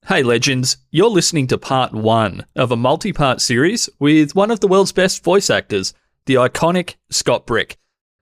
Hey legends, you're listening to part 1 of a multi-part series with one of the world's best voice actors, the iconic Scott Brick.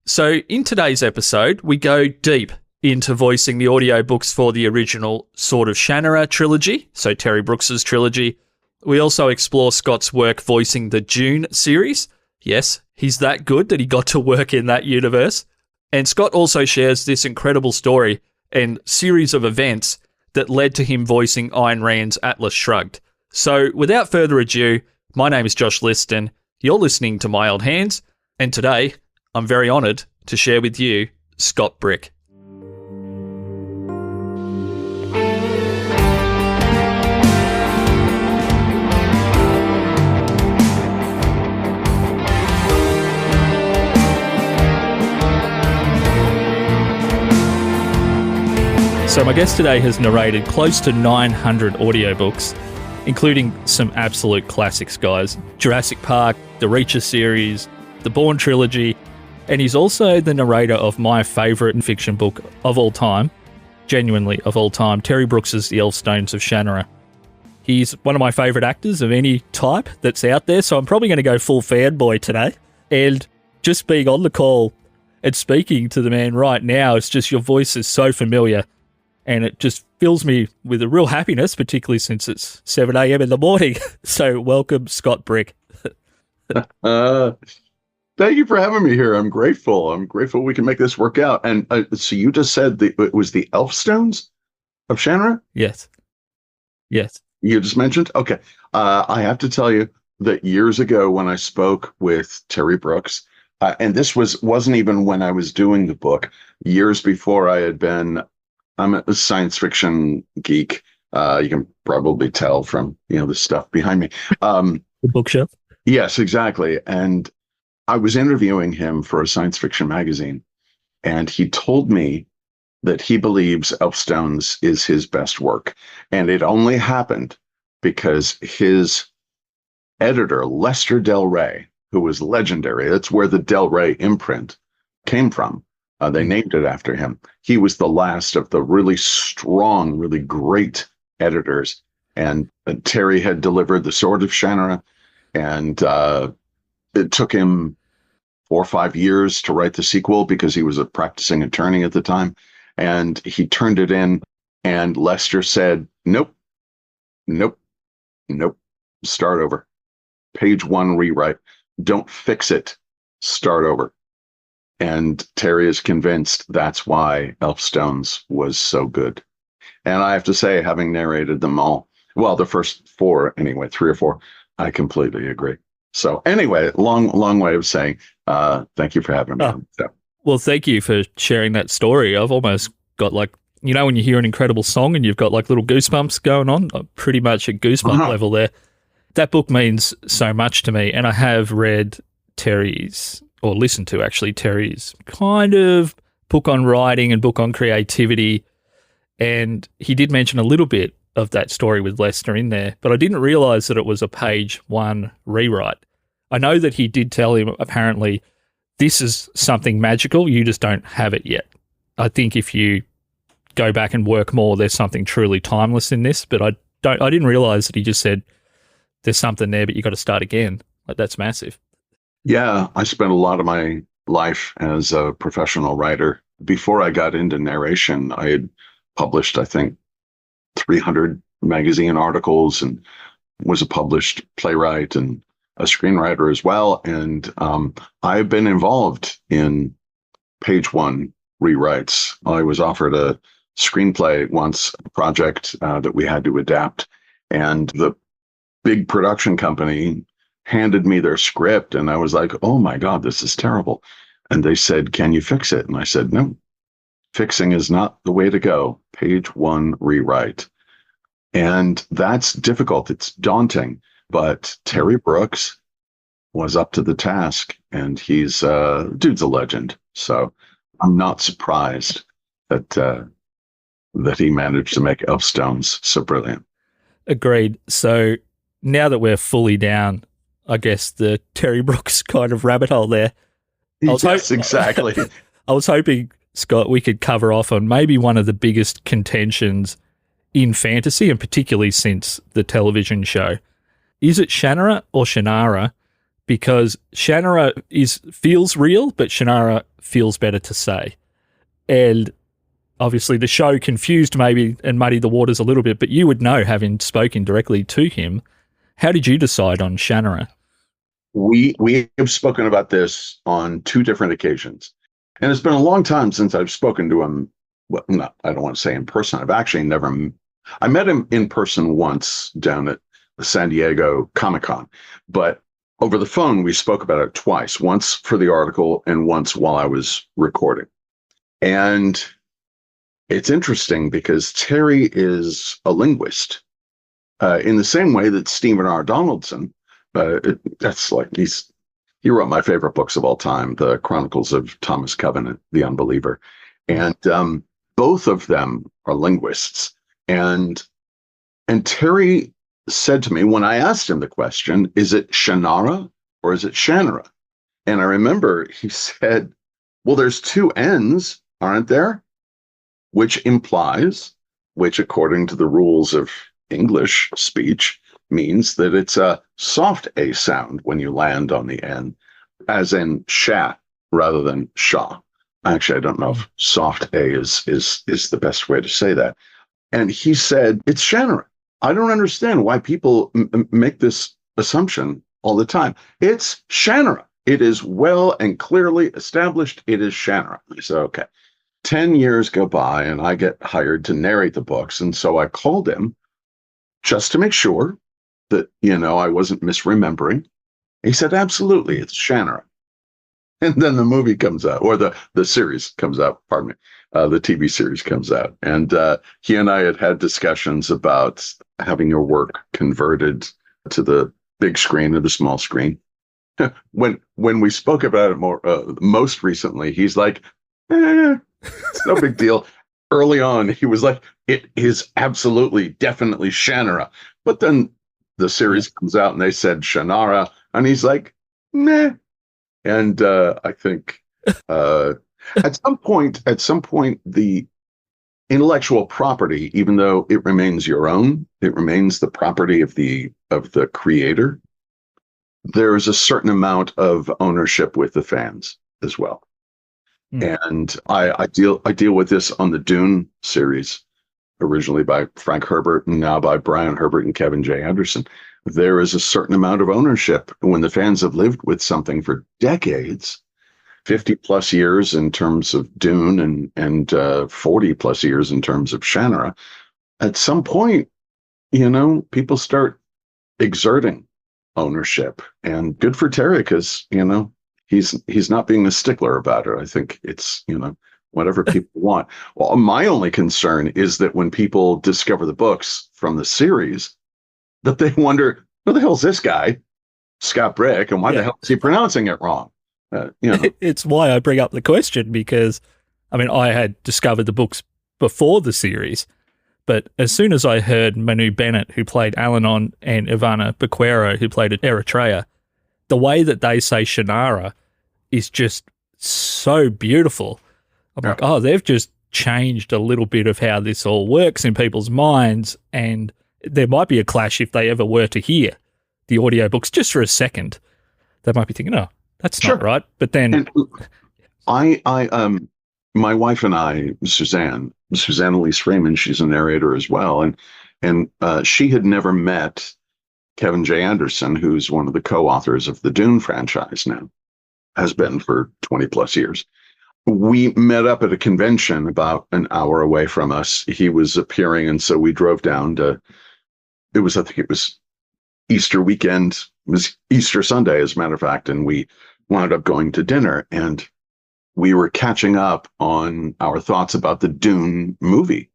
So in today's episode, we go deep into voicing the audiobooks for the original Sword of Shannara trilogy, so Terry Brooks's trilogy. We also explore Scott's work voicing the Dune series. Yes, he's that good that he got to work in that universe. And Scott also shares this incredible story and series of events that led to him voicing Ayn Rand's Atlas Shrugged. So without further ado, my name is Josh Liston. You're listening to My Old Hands, and today I'm very honoured to share with you Scott Brick. So my guest today has narrated close to 900 audiobooks, including some absolute classics, guys. Jurassic Park, the Reacher series, the Bourne trilogy, and he's also the narrator of my favourite fiction book of all time, genuinely of all time, Terry Brooks's The Elfstones of Shannara. He's one of my favourite actors of any type that's out there, so I'm probably going to go full fanboy today. And just being on the call and speaking to the man right now, it's just your voice is so familiar. And it just fills me with a real happiness, particularly since it's 7 a.m. in the morning. So welcome, Scott Brick. Thank you for having me here. I'm grateful. I'm grateful we can make this work out. And so you just said it was the Elfstones of Shannara? Yes. Yes. You just mentioned? Okay. I have to tell you that years ago when I spoke with Terry Brooks, and this wasn't even when I was doing the book, years before I had been... I'm a science fiction geek. You can probably tell from, the stuff behind me. The bookshelf? Yes, exactly. And I was interviewing him for a science fiction magazine, and he told me that he believes Elfstones is his best work. And it only happened because his editor, Lester Del Rey, who was legendary, that's where the Del Rey imprint came from. They named it after him. He was the last of the really strong, really great editors. And Terry had delivered the Sword of Shannara, and it took him 4 or 5 years to write the sequel because he was a practicing attorney at the time. And he turned it in, and Lester said, nope, start over. Page 1 rewrite. Don't fix it. Start over. And Terry is convinced that's why Elfstones was so good. And I have to say, having narrated them all, well, the first 4 anyway, 3 or 4, I completely agree. So anyway, long way of saying thank you for having me on. So. Well, thank you for sharing that story. I've almost got when you hear an incredible song and you've got little goosebumps going on, pretty much at goosebump level there. That book means so much to me. And I have read Terry's kind of book on writing and book on creativity. And he did mention a little bit of that story with Lester in there, but I didn't realize that it was a page 1 rewrite. I know that he did tell him, apparently, this is something magical, you just don't have it yet. I think if you go back and work more, there's something truly timeless in this, but I didn't realize that he just said, there's something there, but you got to start again. That's massive. Yeah, I spent a lot of my life as a professional writer. Before I got into narration, I had published, I think, 300 magazine articles and was a published playwright and a screenwriter as well. And I've been involved in page 1 rewrites. I was offered a screenplay once, a project that we had to adapt. And the big production company handed me their script, and I was like, oh my God, this is terrible. And they said, can you fix it? And I said, no, fixing is not the way to go. Page 1 rewrite. And that's difficult. It's daunting. But Terry Brooks was up to the task, and dude's a legend. So I'm not surprised that he managed to make Elfstones so brilliant. Agreed. So now that we're fully down, I guess, the Terry Brooks kind of rabbit hole there. Yes, exactly. I was hoping, Scott, we could cover off on maybe one of the biggest contentions in fantasy, and particularly since the television show. Is it Shannara or Shannara? Because Shannara feels real, but Shannara feels better to say. And obviously the show confused maybe and muddied the waters a little bit, but you would know, having spoken directly to him. How did you decide on Shannara? We have spoken about this on two different occasions. And it's been a long time since I've spoken to him. Well, no, I don't want to say in person. I've actually I met him in person once down at the San Diego Comic-Con, but over the phone, we spoke about it twice, once for the article and once while I was recording. And it's interesting because Terry is a linguist in the same way that Stephen R. Donaldson, he wrote my favorite books of all time, The Chronicles of Thomas Covenant, The Unbeliever. And both of them are linguists. And Terry said to me when I asked him the question, is it Shannara or is it Shannara? And I remember he said, well, there's two N's, aren't there? Which according to the rules of English speech, means that it's a soft A sound when you land on the N, as in shat rather than sha. Actually, I don't know if soft A is the best way to say that. And he said, it's Shannara. I don't understand why people make this assumption all the time. It's Shannara. It is well and clearly established. It is Shannara. I said, okay. 10 years go by and I get hired to narrate the books. And so I called him just to make sure that, I wasn't misremembering. He said, absolutely, it's Shannara. And then the movie comes out, or the series comes out, pardon me. The TV series comes out. And he and I had discussions about having your work converted to the big screen or the small screen. When we spoke about it most recently, he's like, it's no big deal. Early on, he was like, it is absolutely, definitely Shannara. But then the series comes out and they said Shannara, and he's like, meh. And I think at some point, the intellectual property, even though it remains your own, it remains the property of the creator. There is a certain amount of ownership with the fans as well. And I deal with this on the Dune series, originally by Frank Herbert and now by Brian Herbert and Kevin J. Anderson. There is a certain amount of ownership when the fans have lived with something for decades, 50 plus years in terms of Dune and 40 plus years in terms of Shannara. At some point, people start exerting ownership, and good for Terry because, he's not being a stickler about it. I think it's, whatever people want. Well, my only concern is that when people discover the books from the series, that they wonder, who the hell's this guy, Scott Brick, and why the hell is he pronouncing it wrong? It's why I bring up the question, because, I had discovered the books before the series, but as soon as I heard Manu Bennett, who played Alanon, and Ivana Bequero, who played Eritrea, the way that they say Shannara is just so beautiful. I'm like, oh, they've just changed a little bit of how this all works in people's minds, and there might be a clash if they ever were to hear the audiobooks just for a second. They might be thinking, oh, that's not right. But then my wife and I, Suzanne Elise Freeman, she's a narrator as well. And she had never met Kevin J. Anderson, who's one of the co-authors of the Dune franchise now, has been for 20 plus years. We met up at a convention about an hour away from us. He was appearing, and so we drove down to, I think it was Easter weekend. It was Easter Sunday, as a matter of fact, and we wound up going to dinner, and we were catching up on our thoughts about the Dune movie,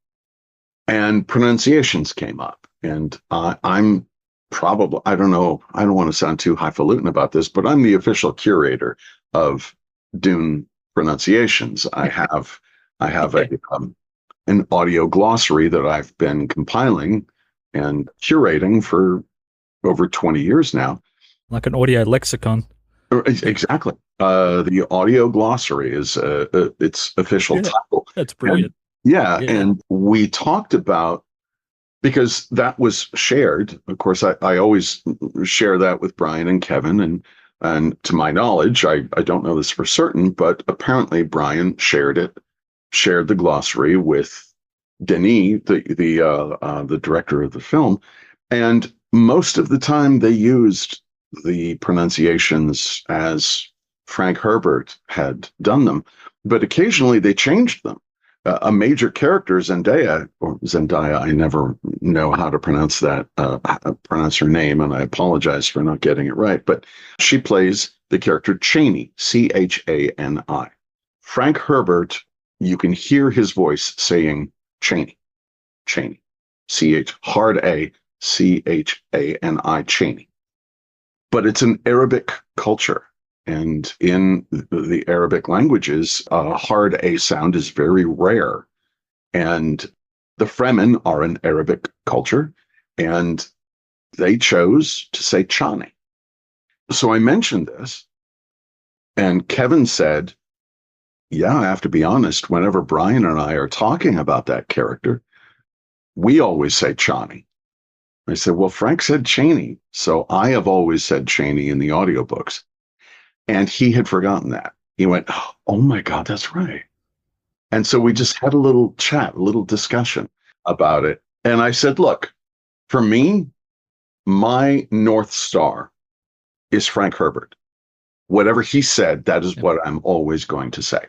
and pronunciations came up. And I'm probably, I don't know, I don't want to sound too highfalutin about this, but I'm the official curator of Dune pronunciations. I have an audio glossary that I've been compiling and curating for over 20 years now. Like an audio lexicon. Exactly. The audio glossary is its official title. That's brilliant. And we talked about because that was shared. Of course, I always share that with Brian and Kevin, and to my knowledge, I don't know this for certain, but apparently Brian shared the glossary with Denis, the director of the film, and most of the time they used the pronunciations as Frank Herbert had done them, but occasionally they changed them. A major character, Zendaya, I never know how to pronounce that, pronounce her name, and I apologize for not getting it right, but she plays the character Chani, Chani. Frank Herbert, you can hear his voice saying Chani, hard A, Chani, Chani. But it's an Arabic culture. And in the Arabic languages, a hard A sound is very rare. And the Fremen are an Arabic culture, and they chose to say Chani. So I mentioned this, and Kevin said, yeah, I have to be honest, whenever Brian and I are talking about that character, we always say Chani. I said, well, Frank said Chani, so I have always said Chani in the audiobooks. And he had forgotten that. He went, oh my God, that's right. And so we just had a little chat, a little discussion about it. And I said, look, for me, my North Star is Frank Herbert. Whatever he said, that is what I'm always going to say.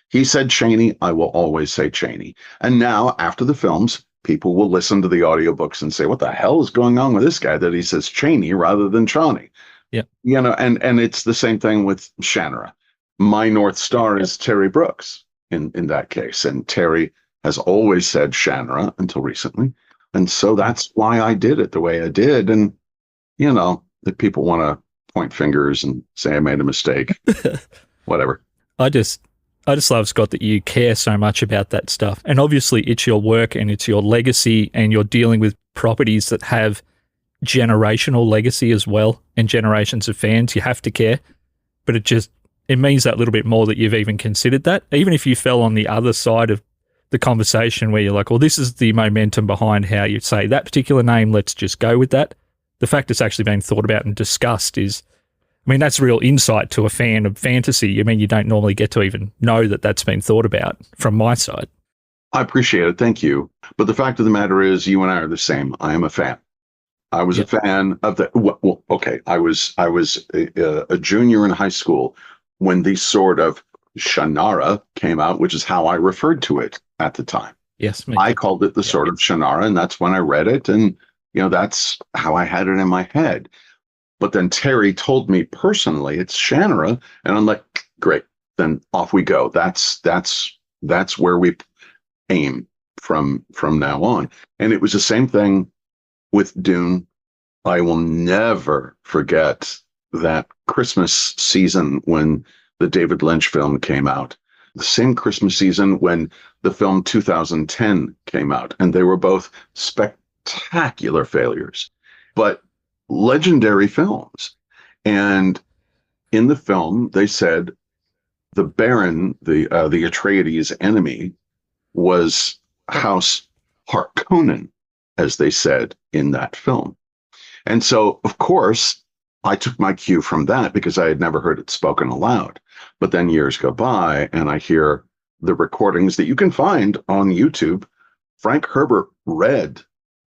He said Chani, I will always say Chani. And now, after the films, people will listen to the audiobooks and say, what the hell is going on with this guy that he says Chani rather than Chani? Yeah. You know, and it's the same thing with Shannara. My North Star is Terry Brooks in that case. And Terry has always said Shannara until recently. And so that's why I did it the way I did. And, you know, if people want to point fingers and say I made a mistake, whatever. I just love, Scott, that you care so much about that stuff. And obviously it's your work and it's your legacy, and you're dealing with properties that have generational legacy as well, and generations of fans. You have to care, but it means that little bit more that you've even considered that, even if you fell on the other side of the conversation where you're like, well, this is the momentum behind how you say that particular name, let's just go with that. The fact it's actually been thought about and discussed is, I mean, that's real insight to a fan of fantasy. I mean, you don't normally get to even know that that's been thought about from my side. I appreciate it. Thank you. But the fact of the matter is, you and I are the same. I am a fan. I was a fan of the. Well, okay, I was a junior in high school when the Sword of Shannara came out, which is how I referred to it at the time. Yes, I called it the Sword of Shannara, and that's when I read it, and you know that's how I had it in my head. But then Terry told me personally it's Shannara, and I'm like, great, then off we go. That's where we aim from now on. And it was the same thing with Dune. I will never forget that Christmas season when the David Lynch film came out. The same Christmas season when the film 2010 came out, and they were both spectacular failures, but legendary films. And in the film, they said the Baron, the Atreides enemy, was House Harkonnen, as they said in that film. And so, of course, I took my cue from that because I had never heard it spoken aloud. But then years go by and I hear the recordings that you can find on YouTube. Frank Herbert read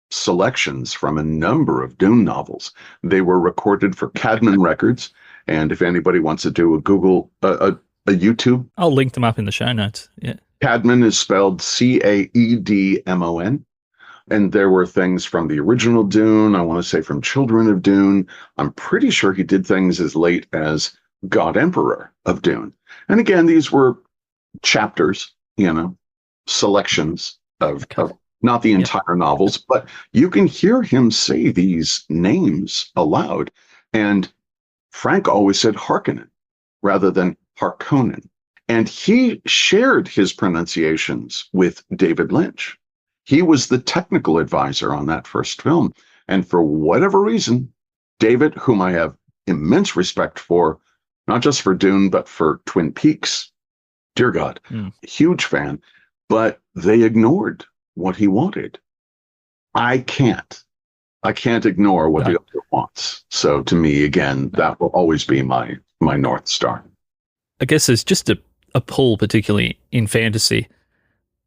selections from a number of Dune novels. They were recorded for Cadman Records. And if anybody wants to do a Google, a YouTube. I'll link them up in the show notes. Yeah. Cadman is spelled Caedmon. And there were things from the original Dune, I want to say from Children of Dune. I'm pretty sure he did things as late as God Emperor of Dune. And again, these were chapters, you know, selections of not the entire novels, but you can hear him say these names aloud. And Frank always said Harkonnen rather than Harkonnen. And he shared his pronunciations with David Lynch. He was the technical advisor on that first film. And for whatever reason, David, whom I have immense respect for, not just for Dune, but for Twin Peaks, dear God, huge fan, but they ignored what he wanted. I can't. I can't ignore what No. the author wants. So to me, again, that will always be my North Star. I guess there's just a pull, particularly in fantasy,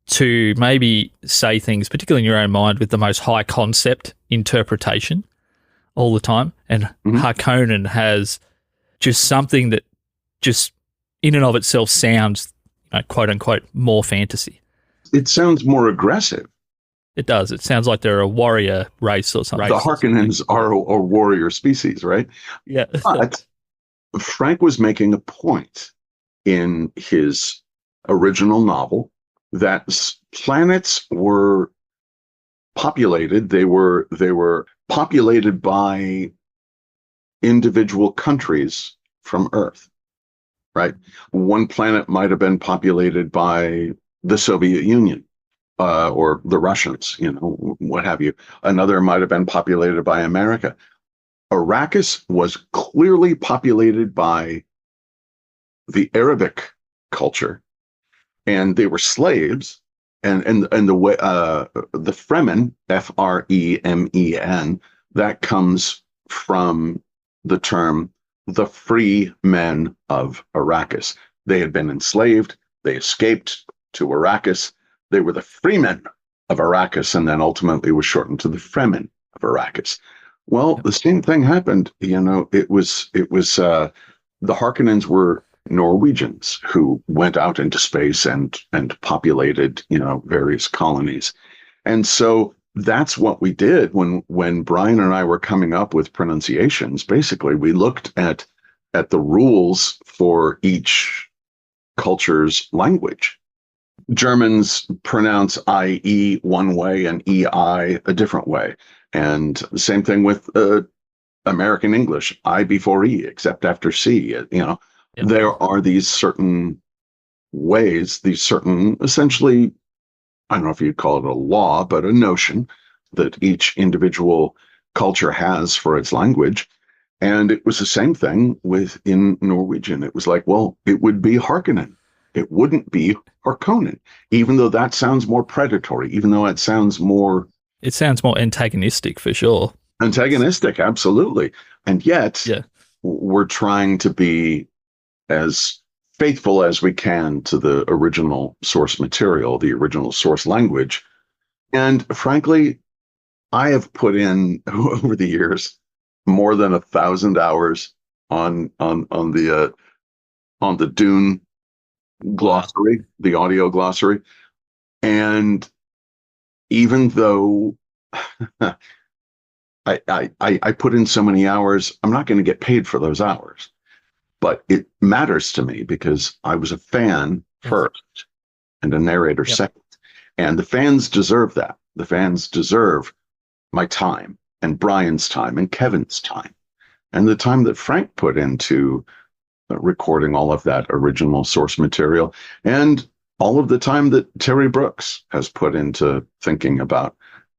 to maybe say things, particularly in your own mind, with the most high concept interpretation all the time. And Harkonnen has just something that just in and of itself sounds, quote unquote, more fantasy. It sounds more aggressive. It does. It sounds like they're a warrior race or something. The Harkonnens are a warrior species, right? Yeah. But Frank was making a point in his original novel that planets were populated. They were populated by individual countries from Earth, right? One planet might have been populated by the Soviet Union. Or the Russians, what have you. Another might have been populated by America. Arrakis was clearly populated by the Arabic culture, and they were slaves. And the way the Fremen, Fremen, that comes from the term the free men of Arrakis. They had been enslaved. They escaped to Arrakis. They were the freemen of Arrakis, and then ultimately was shortened to the Fremen of Arrakis. Well, the same thing happened. It was the Harkonnens were Norwegians who went out into space and populated, various colonies. And so that's what we did when Brian and I were coming up with pronunciations. Basically, we looked at the rules for each culture's language. Germans pronounce IE one way and EI a different way. And the same thing with American English, I before E, except after C. There are these certain ways, these certain, essentially, I don't know if you'd call it a law, but a notion that each individual culture has for its language. And it was the same thing in Norwegian. It was like, well, it would be Harkonnen. It wouldn't be Harkonnen, even though that sounds more predatory, even though it sounds more... It sounds more antagonistic, for sure. Antagonistic, absolutely. And yet, we're trying to be as faithful as we can to the original source material, the original source language. And frankly, I have put in, over the years, more than 1,000 hours on the Dune glossary, the audio glossary. And even though I put in so many hours, I'm not going to get paid for those hours. But it matters to me because I was a fan first and a narrator second. And the fans deserve that. The fans deserve my time and Brian's time and Kevin's time and the time that Frank put into recording all of that original source material, and all of the time that Terry Brooks has put into thinking about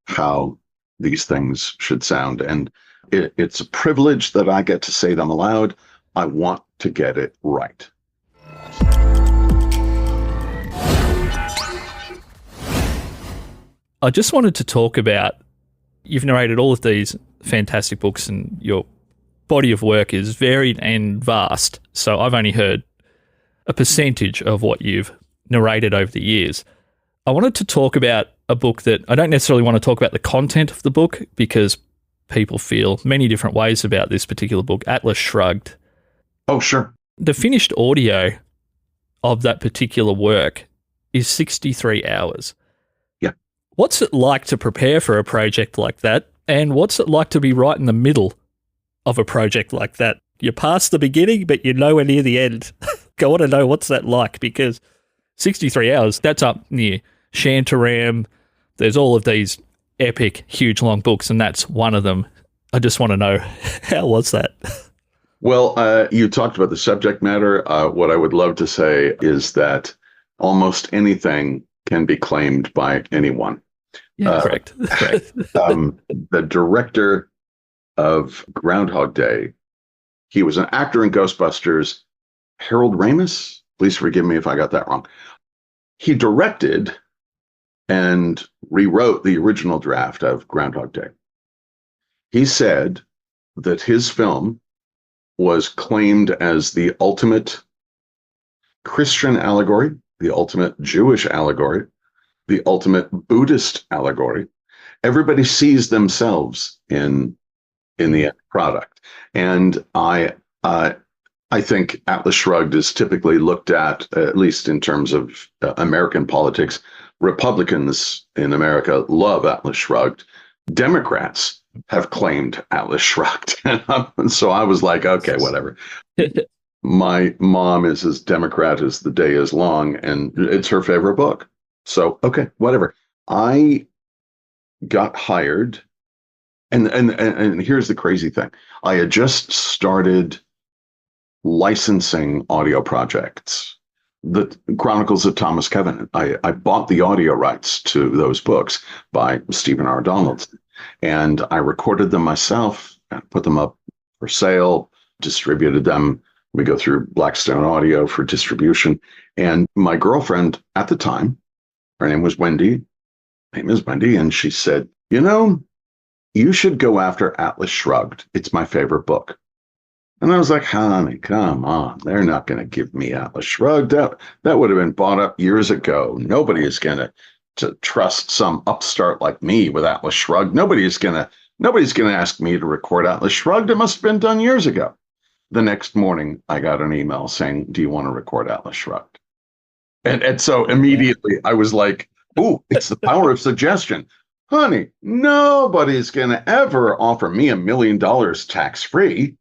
how these things should sound. And it's a privilege that I get to say them aloud. I want to get it right. I just wanted to talk about, you've narrated all of these fantastic books and your body of work is varied and vast. So I've only heard a percentage of what you've narrated over the years. I wanted to talk about a book that I don't necessarily want to talk about the content of the book because people feel many different ways about this particular book, Atlas Shrugged. Oh, sure. The finished audio of that particular work is 63 hours. Yeah. What's it like to prepare for a project like that? And what's it like to be right in the middle of a project like that? You're past the beginning, but you're nowhere near the end. I want to know what's that like, because 63 hours, that's up near Shantaram. There's all of these epic, huge, long books, and that's one of them. I just want to know, how was that? Well, you talked about the subject matter. What I would love to say is that almost anything can be claimed by anyone. Yeah, correct. The director of Groundhog Day, he was an actor in Ghostbusters, Harold Ramis. Please forgive me if I got that wrong. He directed and rewrote the original draft of Groundhog Day. He said that his film was claimed as the ultimate Christian allegory, the ultimate Jewish allegory, the ultimate Buddhist allegory. Everybody sees themselves in the end product. And I think Atlas Shrugged is typically looked at least in terms of American politics. Republicans in America love Atlas Shrugged. Democrats have claimed Atlas Shrugged. And so I was like, okay, whatever. My mom is as Democrat as the day is long, and it's her favorite book. So, okay, whatever. I got hired, and here's the crazy thing. I had just started licensing audio projects. The Chronicles of Thomas Covenant. I bought the audio rights to those books by Stephen R. Donaldson, and I recorded them myself and put them up for sale, distributed them. We go through Blackstone Audio for distribution. And my girlfriend at the time, her name was Wendy, and she said, you should go after Atlas Shrugged. It's my favorite book. And I was like, honey, come on. They're not going to give me Atlas Shrugged. That would have been bought up years ago. Nobody is going to trust some upstart like me with Atlas Shrugged. Nobody's going to ask me to record Atlas Shrugged. It must have been done years ago. The next morning, I got an email saying, do you want to record Atlas Shrugged? And so immediately I was like, ooh, it's the power of suggestion. Honey, nobody's going to ever offer me $1 million tax-free,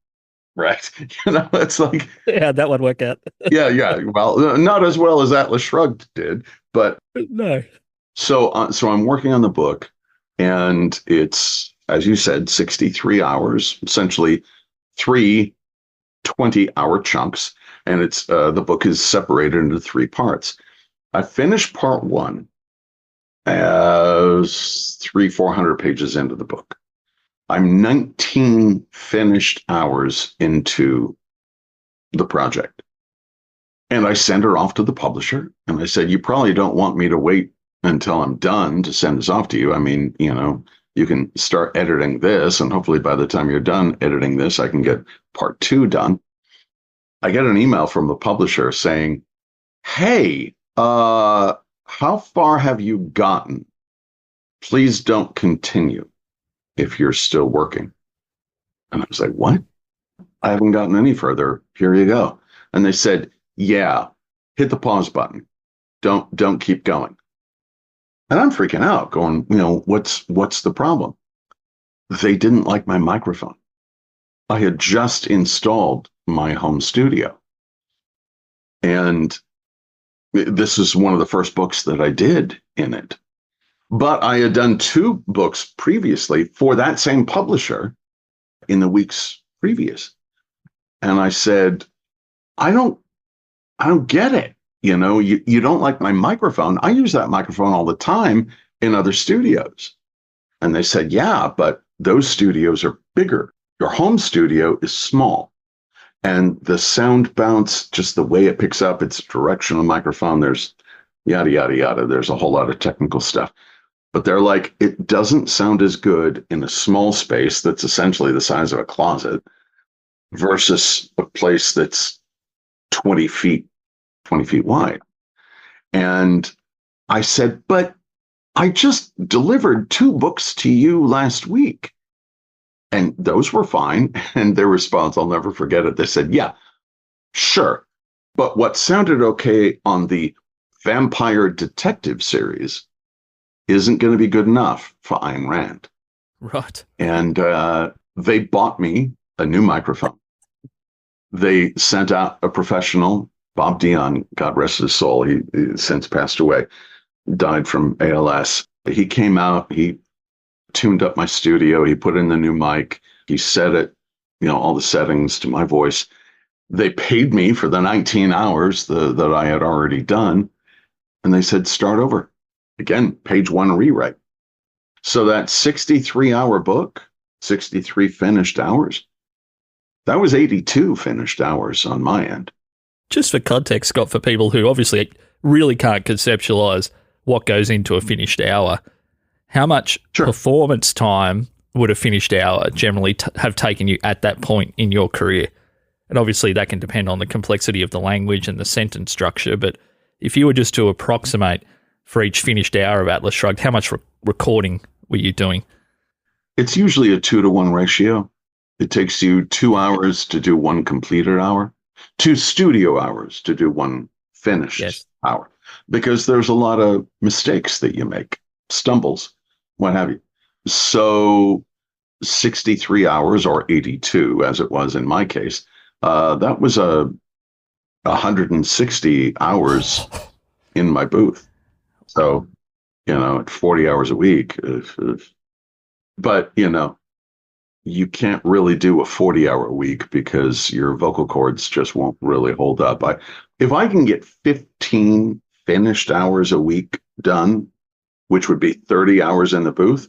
right? It's like... Yeah, that would work out. yeah. Well, not as well as Atlas Shrugged did, but... No. So I'm working on the book, and it's, as you said, 63 hours, essentially 3 20-hour chunks, and it's the book is separated into 3 parts. I finished part 1 as 400 pages into the book. I'm 19 finished hours into the project, and I sent her off to the publisher, and I said, you probably don't want me to wait until I'm done to send this off to you. I mean, you can start editing this, and hopefully by the time you're done editing this, I can get part 2 done. I get an email from the publisher saying, hey, how far have you gotten? Please don't continue if you're still working. And I was like, what? I haven't gotten any further. Here you go. And they said, yeah, hit the pause button. Don't keep going. And I'm freaking out, going, what's the problem? They didn't like my microphone. I had just installed my home studio. And this is one of the first books that I did in it. But I had done 2 books previously for that same publisher in the weeks previous. And I said, I don't get it. You don't like my microphone. I use that microphone all the time in other studios. And they said, yeah, but those studios are bigger. Your home studio is small. And the sound bounce, just the way it picks up, it's a directional microphone. There's yada, yada, yada. There's a whole lot of technical stuff. But they're like, it doesn't sound as good in a small space that's essentially the size of a closet versus a place that's 20 feet wide. And I said, but I just delivered 2 books to you last week. And those were fine. And their response, I'll never forget it. They said, yeah, sure. But what sounded okay on the Vampire Detective series isn't going to be good enough for Ayn Rand. Right. And they bought me a new microphone. They sent out a professional, Bob Dion, God rest his soul. He since passed away, died from ALS. He came out, he tuned up my studio. He put in the new mic. He set it, all the settings to my voice. They paid me for the 19 hours that I had already done. And they said, start over. Again, page 1 rewrite. So that 63-hour book, 63 finished hours, that was 82 finished hours on my end. Just for context, Scott, for people who obviously really can't conceptualize what goes into a finished hour. How much Sure. performance time would a finished hour generally have taken you at that point in your career? And obviously that can depend on the complexity of the language and the sentence structure, but if you were just to approximate for each finished hour of Atlas Shrugged, how much recording were you doing? It's usually a 2-to-1 ratio. It takes you 2 hours to do one completed hour, 2 studio hours to do one finished hour, because there's a lot of mistakes that you make, stumbles, what have you. So 63 hours, or 82 as it was in my case, that was 160 hours in my booth. So, at 40 hours a week. But, you can't really do a 40-hour week because your vocal cords just won't really hold up. If I can get 15 finished hours a week done, which would be 30 hours in the booth,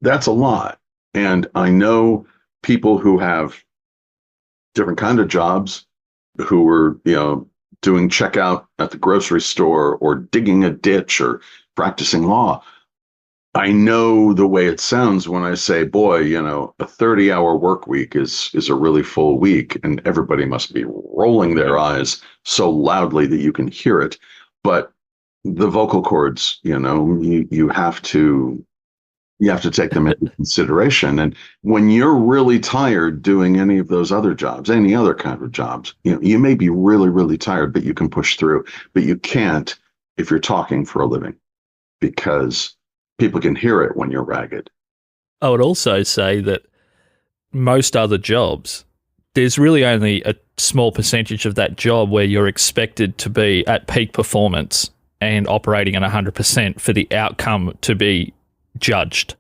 that's a lot. And I know people who have different kind of jobs who were, doing checkout at the grocery store or digging a ditch or practicing law. I know the way it sounds when I say, boy, a 30-hour work week is a really full week, and everybody must be rolling their eyes so loudly that you can hear it. But the vocal cords, you have to take them into consideration. And when you're really tired doing any of those other jobs, any other kind of jobs, you may be really, really tired, but you can push through. But you can't if you're talking for a living, because people can hear it when you're ragged. I would also say that most other jobs, there's really only a small percentage of that job where you're expected to be at peak performance and operating at 100% for the outcome to be judged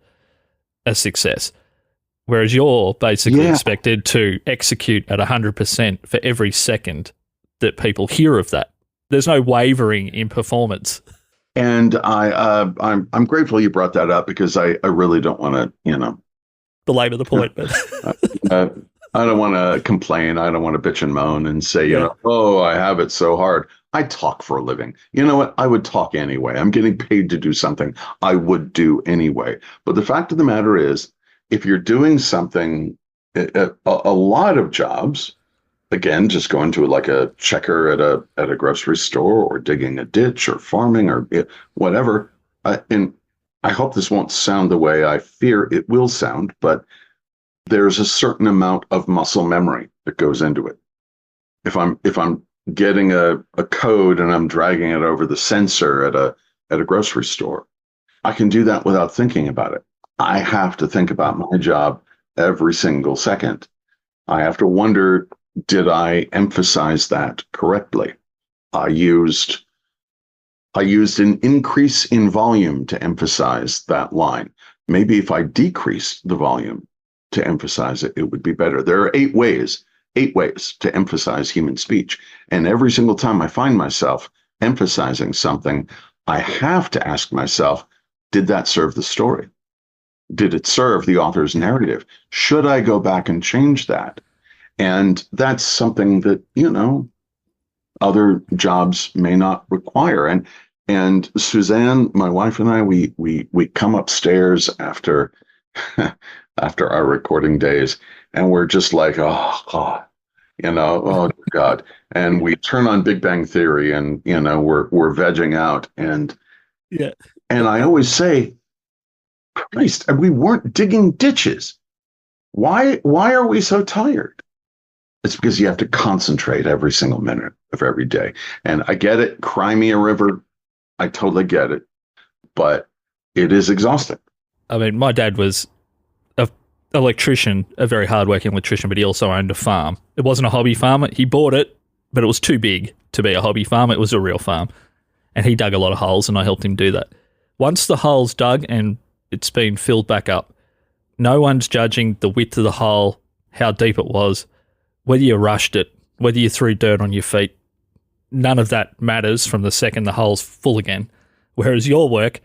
a success. Whereas you're basically expected to execute at 100% for every second that people hear of that. There's no wavering in performance. And I'm grateful you brought that up, because I really don't want to, belabor the point, but I don't want to complain. I don't want to bitch and moan and say, I have it so hard. I talk for a living. You know what? I would talk anyway. I'm getting paid to do something I would do anyway. But the fact of the matter is, if you're doing something, a lot of jobs, again, just going to like a checker at a grocery store, or digging a ditch, or farming, or whatever. And I hope this won't sound the way I fear it will sound, but there's a certain amount of muscle memory that goes into it. If I'm getting a code and I'm dragging it over the sensor at a grocery store, I can do that without thinking about it. I have to think about my job every single second. I have to wonder, did I emphasize that correctly? I used an increase in volume to emphasize that line. Maybe if I decreased the volume to emphasize it, it would be better. There are 8 ways to emphasize human speech. And every single time I find myself emphasizing something, I have to ask myself, did that serve the story? Did it serve the author's narrative? Should I go back and change that? And that's something that, other jobs may not require. And Suzanne, my wife, and I, we come upstairs after our recording days, and we're just like, oh God, oh God. And we turn on Big Bang Theory, and we're vegging out, and I always say, Christ, we weren't digging ditches. Why are we so tired? It's because you have to concentrate every single minute of every day. And I get it. Cry me a river. I totally get it. But it is exhausting. I mean, my dad was an electrician, a very hardworking electrician, but he also owned a farm. It wasn't a hobby farm. He bought it, but it was too big to be a hobby farm. It was a real farm. And he dug a lot of holes, and I helped him do that. Once the hole's dug and it's been filled back up, no one's judging the width of the hole, how deep it was, whether you rushed it, whether you threw dirt on your feet. None of that matters from the second the hole's full again. Whereas your work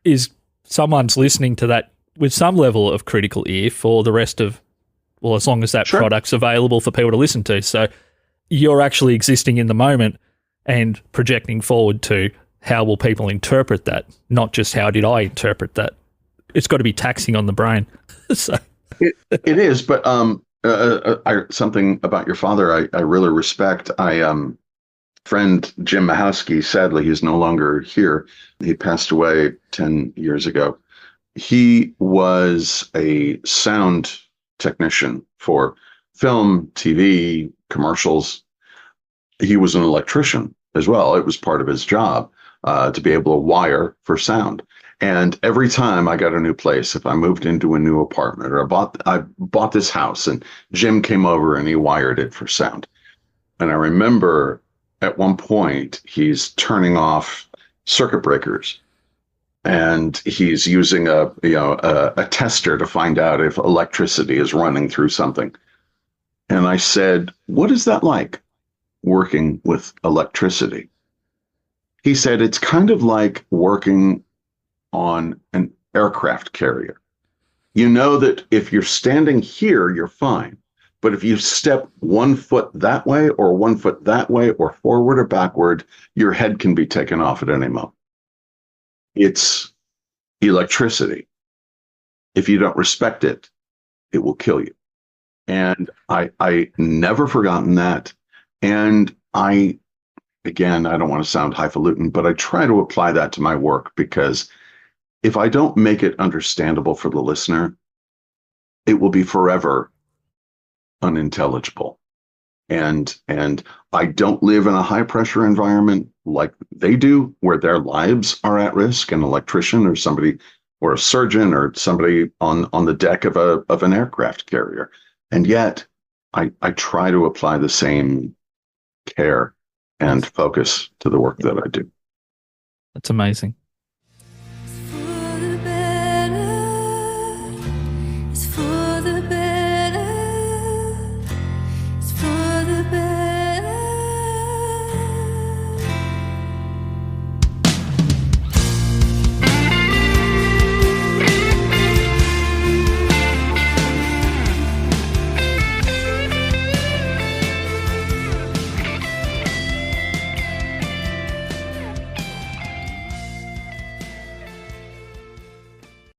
is someone's listening to that with some level of critical ear for the rest of, well, as long as that product's available for people to listen to. So you're actually existing in the moment and projecting forward to how will people interpret that, not just how did I interpret that. It's got to be taxing on the brain. So it is, but something about your father I really respect. Friend Jim Mahowski, sadly, he's no longer here. He passed away 10 years ago. He was a sound technician for film, TV, commercials. He was an electrician as well. It was part of his job to be able to wire for sound. And every time I got a new place, if I moved into a new apartment or I bought this house and Jim came over and he wired it for sound. And I remember at one point he's turning off circuit breakers and he's using a tester to find out if electricity is running through something. And I said, "What is that like, working with electricity?" He said, "It's kind of like working on an aircraft carrier. You know that if you're standing here, you're fine. But if you step 1 foot that way or 1 foot that way or forward or backward, your head can be taken off at any moment. It's electricity. If you don't respect it, it will kill you." And I never forgotten that. And again, I don't want to sound highfalutin, but I try to apply that to my work, because if I don't make it understandable for the listener, it will be forever unintelligible. And I don't live in a high pressure environment like they do, where their lives are at risk, an electrician or somebody or a surgeon or somebody on the deck of an aircraft carrier. And yet I try to apply the same care and focus to the work that I do. that's amazing.